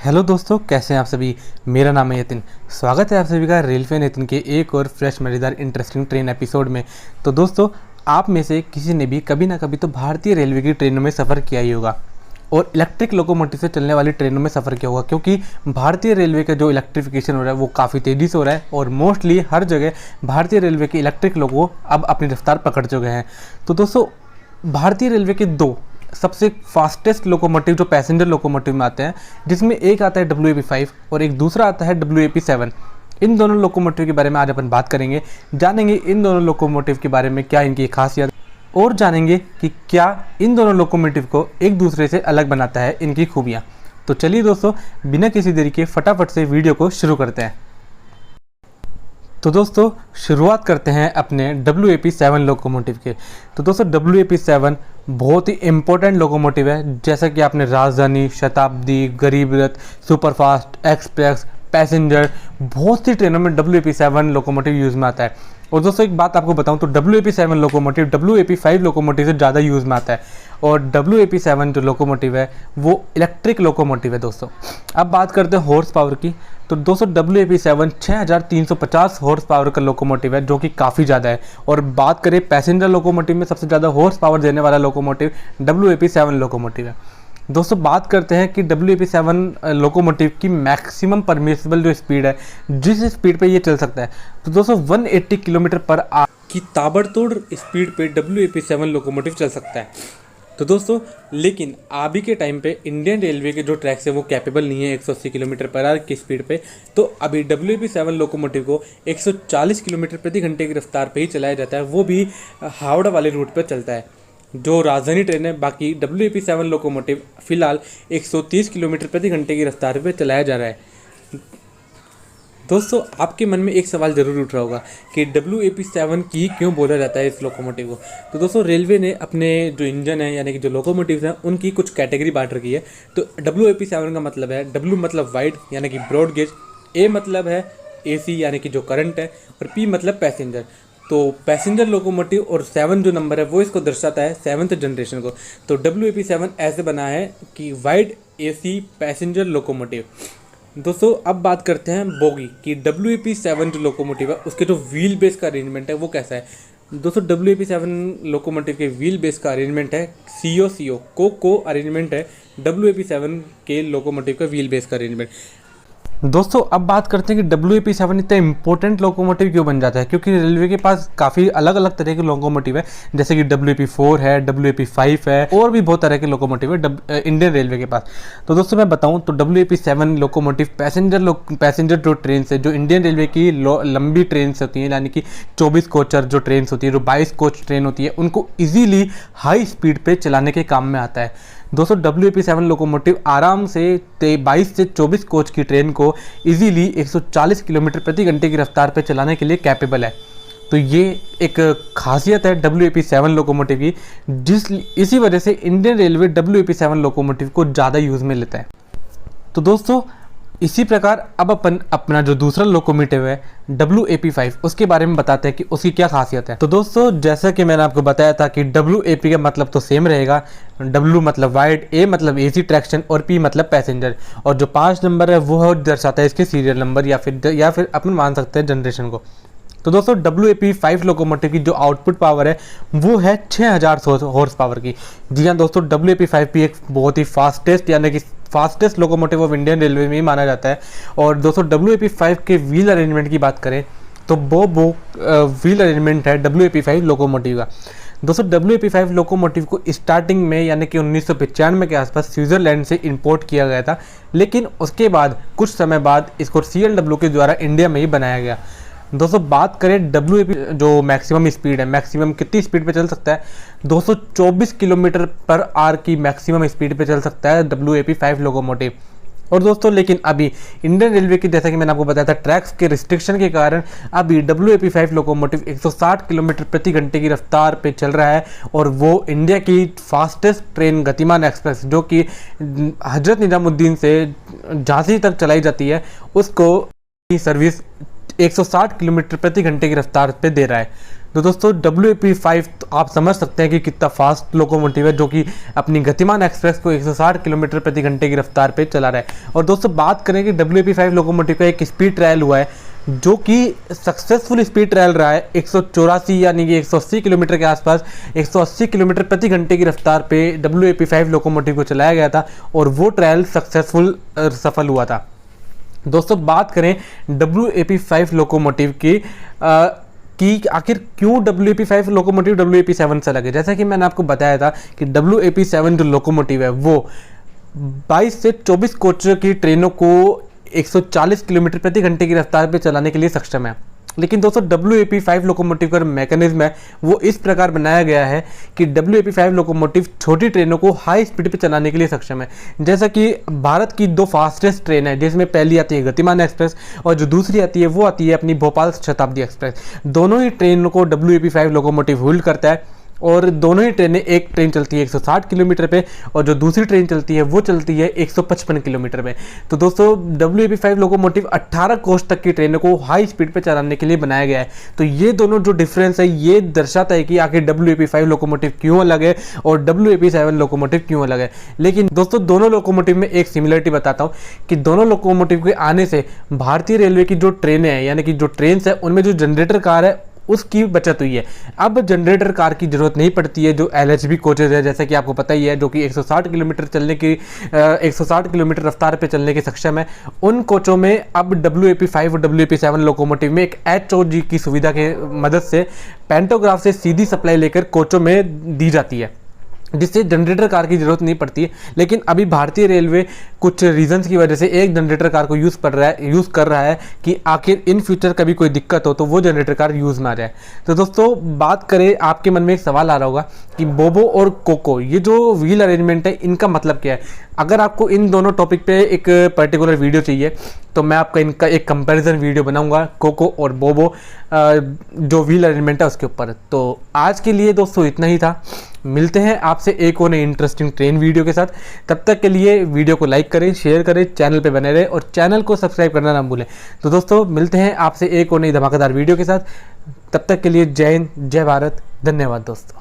Hello दोस्तों, कैसे हैं आप सभी। मेरा नाम है यतिन। स्वागत है आप सभी का रेलवे नितिन के एक और फ्रेश मज़ेदार इंटरेस्टिंग ट्रेन एपिसोड में। तो दोस्तों, आप में से किसी ने भी कभी ना कभी तो भारतीय रेलवे की ट्रेनों में सफ़र किया ही होगा और इलेक्ट्रिक लोकोमोटिव से चलने वाली ट्रेनों में सफ़र किया होगा, क्योंकि भारतीय रेलवे का जो इलेक्ट्रिफिकेशन हो रहा है वो काफ़ी तेज़ी से हो रहा है और मोस्टली हर जगह भारतीय रेलवे के इलेक्ट्रिक लोको अब अपनी रफ्तार पकड़ चुके हैं। तो दोस्तों, भारतीय रेलवे के दो सबसे फास्टेस्ट लोकोमोटिव जो पैसेंजर लोकोमोटिव में आते हैं, जिसमें एक आता है WAP5 और एक दूसरा आता है WAP7। इन दोनों लोकोमोटिव के बारे में आज अपन बात करेंगे, जानेंगे इन दोनों लोकोमोटिव के बारे में क्या इनकी खासियत, और जानेंगे कि क्या इन दोनों लोकोमोटिव को एक दूसरे से अलग बनाता है इनकी खूबियाँ। तो चलिए दोस्तों, बिना किसी देरी के फटाफट से वीडियो को शुरू करते हैं। तो दोस्तों, शुरुआत करते हैं अपने WAP7 लोकोमोटिव के। तो दोस्तों, WAP7 बहुत ही इम्पोर्टेंट लोकोमोटिव है। जैसा कि आपने राजधानी, शताब्दी, गरीब रथ, सुपरफास्ट, एक्सप्रेस, पैसेंजर, बहुत सी ट्रेनों में WAP7 लोकोमोटिव यूज़ में आता है। और दोस्तों, एक बात आपको बताऊं तो WAP7 लोकोमोटिव WAP5 लोकोमोटिव से ज़्यादा यूज़ में आता है और WAP7 जो लोकोमोटिव है वो इलेक्ट्रिक लोकोमोटिव है। दोस्तों, अब बात करते हैं हॉर्स पावर की। तो दोस्तों, WAP7 6350 हॉर्स पावर का लोकोमोटिव है, जो कि काफ़ी ज़्यादा है। और बात करें पैसेंजर लोकोमोटिव में, सबसे ज़्यादा हॉर्स पावर देने वाला लोकोमोटिव WAP7 लोकोमोटिव है। दोस्तों, बात करते हैं कि WAP7 लोकोमोटिव की मैक्सिमम परमिसिबल जो स्पीड है, जिस स्पीड पे ये चल सकता है, तो दोस्तों 180 किलोमीटर पर आवर की ताबड़तोड़ स्पीड पे WAP7 लोकोमोटिव चल सकता है। तो दोस्तों, लेकिन अभी के टाइम पे इंडियन रेलवे के जो ट्रैक्स है वो कैपेबल नहीं है 180 किलोमीटर पर आवर की स्पीड पे। तो अभी WAP7 लोकोमोटिव को 140 किलोमीटर प्रति घंटे की रफ्तार पे ही चलाया जाता है, वो भी हावड़ा वाले रूट पर चलता है जो राजधानी ट्रेन है। बाकी WAP7 लोकोमोटिव फिलहाल 130 किलोमीटर प्रति घंटे की रफ्तार पे चलाया जा रहा है। दोस्तों, आपके मन में एक सवाल जरूर उठ रहा होगा कि WAP7 की क्यों बोला जाता है इस लोकोमोटिव को। तो दोस्तों, रेलवे ने अपने जो इंजन है यानी कि जो लोकोमोटिव्स हैं उनकी कुछ कैटेगरी बांट रखी है। तो WAP7 का मतलब है, W मतलब वाइड यानी कि ब्रॉड गेज, A मतलब है AC यानी कि जो करंट है, और P मतलब पैसेंजर। तो पैसेंजर लोकोमोटिव और 7 जो नंबर है वो इसको दर्शाता है 7th जनरेशन को। तो WAP7 ऐसे बना है कि वाइड AC पैसेंजर लोकोमोटिव। दोस्तों, अब बात करते हैं बोगी कि WAP7 जो लोकोमोटिव है उसके जो व्हील बेस का अरेंजमेंट है वो कैसा है। दोस्तों, WAP7 लोकोमोटिव के व्हील बेस का अरेंजमेंट है CO को अरेंजमेंट है WAP7 के लोकोमोटिव का व्हील बेस का अरेंजमेंट। दोस्तों, अब बात करते हैं कि WAP7 इतना इंपॉर्टेंट लोकोमोटिव क्यों बन जाता है, क्योंकि रेलवे के पास काफ़ी अलग अलग तरह के लोकोमोटिव है, जैसे कि WAP4 है, WAP5 है, और भी बहुत तरह के लोकोमोटिव है इंडियन रेलवे के पास। तो दोस्तों, मैं बताऊं तो WAP7 लोकोमोटिव पैसेंजर जो ट्रेन है, जो इंडियन रेलवे की लंबी ट्रेन होती हैं, यानी कि 24 कोचर जो ट्रेन होती है, जो 22 कोच ट्रेन होती है, उनको ईजीली हाई स्पीड पर चलाने के काम में आता है। दोस्तों, WAP7 लोकोमोटिव आराम से 22 से 24 कोच की ट्रेन को इजीली 140 किलोमीटर प्रति घंटे की रफ्तार पर चलाने के लिए कैपेबल है। तो ये एक खासियत है WAP7 लोकोमोटिव की, इसी वजह से इंडियन रेलवे WAP7 लोकोमोटिव को ज़्यादा यूज़ में लेता है। तो दोस्तों, इसी प्रकार अब अपन अपना जो दूसरा लोकोमोटिव है WAP5, उसके बारे में बताते हैं कि उसकी क्या खासियत है। तो दोस्तों, जैसा कि मैंने आपको बताया था कि WAP का मतलब तो सेम रहेगा। W मतलब वाइड, A मतलब AC ट्रैक्शन और P मतलब पैसेंजर, और जो 5 नंबर है वो दर्शाता है इसके सीरियल नंबर या फिर अपन मान सकते हैं जनरेशन को। तो दोस्तों, WAP5 लोकोमोटिव की जो आउटपुट पावर है वो है 6000 हॉर्स पावर की। जी हाँ दोस्तों, WAP5 भी एक बहुत ही fastest locomotive of Indian railway में ही माना जाता है। और दोस्तों, WAP5 के व्हील अरेंजमेंट की बात करें तो वो व्हील अरेंजमेंट है WAP5 लोकोमोटिव का। दोस्तों, WAP5 लोकोमोटिव को स्टार्टिंग में यानी कि 1995 के आसपास स्विट्ज़रलैंड से इंपोर्ट किया गया था, लेकिन उसके बाद कुछ समय बाद इसको CLW के द्वारा इंडिया में ही बनाया गया। दोस्तों, बात करें WAP जो मैक्सिमम स्पीड है, मैक्सिमम कितनी स्पीड पे चल सकता है, 224 किलोमीटर पर आवर की मैक्सिमम स्पीड पे चल सकता है WAP5 लोकोमोटिव। और दोस्तों, लेकिन अभी इंडियन रेलवे की, जैसा कि मैंने आपको बताया था, ट्रैक्स के रिस्ट्रिक्शन के कारण अभी WAP5 लोकोमोटिव 160 किलोमीटर प्रति घंटे की रफ्तार पे चल रहा है। और वो इंडिया की फास्टेस्ट ट्रेन गतिमान एक्सप्रेस, जो कि हजरत निजामुद्दीन से झांसी तक चलाई जाती है, उसको सर्विस 160 किलोमीटर प्रति घंटे की रफ्तार पे दे रहा है। तो दोस्तों WAP5 तो आप समझ सकते हैं कि कितना फास्ट लोकोमोटिव है, जो कि अपनी गतिमान एक्सप्रेस को 160 किलोमीटर प्रति घंटे की रफ्तार पे चला रहा है। और दोस्तों बात करें कि WAP5 लोकोमोटिव का एक स्पीड ट्रायल हुआ है, जो कि सक्सेसफुल स्पीड ट्रायल रहा है 184 यानी कि 180 किलोमीटर के आसपास 180 किलोमीटर प्रति घंटे की रफ्तार पे WAP5 लोकोमोटिव को चलाया गया था और वो ट्रायल सक्सेसफुल सफल हुआ था। दोस्तों बात करें WAP5 लोकोमोटिव की कि आखिर क्यों WAP5 लोकोमोटिव WAP7 से लगे। जैसा कि मैंने आपको बताया था कि WAP7 जो लोकोमोटिव है वो 22 से 24 कोचों की ट्रेनों को 140 किलोमीटर प्रति घंटे की रफ्तार पे चलाने के लिए सक्षम है। लेकिन दोस्तों WAP5 लोकोमोटिव का मैकेनिज्म है वो इस प्रकार बनाया गया है कि WAP5 लोकोमोटिव छोटी ट्रेनों को हाई स्पीड पे चलाने के लिए सक्षम है। जैसा कि भारत की 2 फास्टेस्ट ट्रेन है, जिसमें पहली आती है गतिमान एक्सप्रेस और जो दूसरी आती है वो आती है अपनी भोपाल शताब्दी एक्सप्रेस। दोनों ही ट्रेनों को WAP5 लोकोमोटिव होल्ड करता है और दोनों ही ट्रेनें, एक ट्रेन चलती है 160 किलोमीटर पे और जो दूसरी ट्रेन चलती है वो चलती है 155 किलोमीटर पे। तो दोस्तों WAP5 लोकोमोटिव 18 कोच तक की ट्रेनों को हाई स्पीड पे चलाने के लिए बनाया गया है। तो ये दोनों जो डिफरेंस है ये दर्शाता है कि आखिर WAP5 लोकोमोटिव क्यों अलग है और WAP7 लोकोमोटिव क्यों अलग है। लेकिन दोस्तों दोनों लोकोमोटिव में एक सिमिलरिटी बताता हूँ कि दोनों लोकोमोटिव के आने से भारतीय रेलवे की जो ट्रेनें हैं यानी कि जो ट्रेन है उनमें जो जनरेटर कार है उसकी बचत हुई है। अब जनरेटर कार की जरूरत नहीं पड़ती है। जो LHB कोचेज है जैसे कि आपको पता ही है, जो कि 160 किलोमीटर चलने की 160 किलोमीटर रफ्तार पे चलने के सक्षम है, उन कोचों में अब WAP5 और WAP7 लोकोमोटिव में एक HOG की सुविधा के मदद से पेंटोग्राफ से सीधी सप्लाई लेकर कोचों में दी जाती है, जिससे जनरेटर कार की जरूरत नहीं पड़ती है। लेकिन अभी भारतीय रेलवे कुछ रीजंस की वजह से एक जनरेटर कार को यूज़ कर रहा है कि आखिर इन फ्यूचर कभी कोई दिक्कत हो तो वो जनरेटर कार यूज़ ना जाए। तो दोस्तों बात करें, आपके मन में एक सवाल आ रहा होगा कि बोबो और कोको ये जो व्हील अरेंजमेंट है इनका मतलब क्या है। अगर आपको इन दोनों टॉपिक पे एक पर्टिकुलर वीडियो चाहिए तो मैं आपका इनका एक कंपैरिजन वीडियो बनाऊंगा कोको और बोबो जो व्हील अरेंजमेंट है उसके ऊपर। तो आज के लिए दोस्तों इतना ही था। मिलते हैं आपसे एक और नई इंटरेस्टिंग ट्रेन वीडियो के साथ। तब तक के लिए वीडियो को लाइक करें, शेयर करें, चैनल पे बने रहें और चैनल को सब्सक्राइब करना ना भूलें। तो दोस्तों मिलते हैं आपसे एक और नई धमाकेदार वीडियो के साथ। तब तक के लिए जय हिंद, जय भारत, धन्यवाद दोस्तों।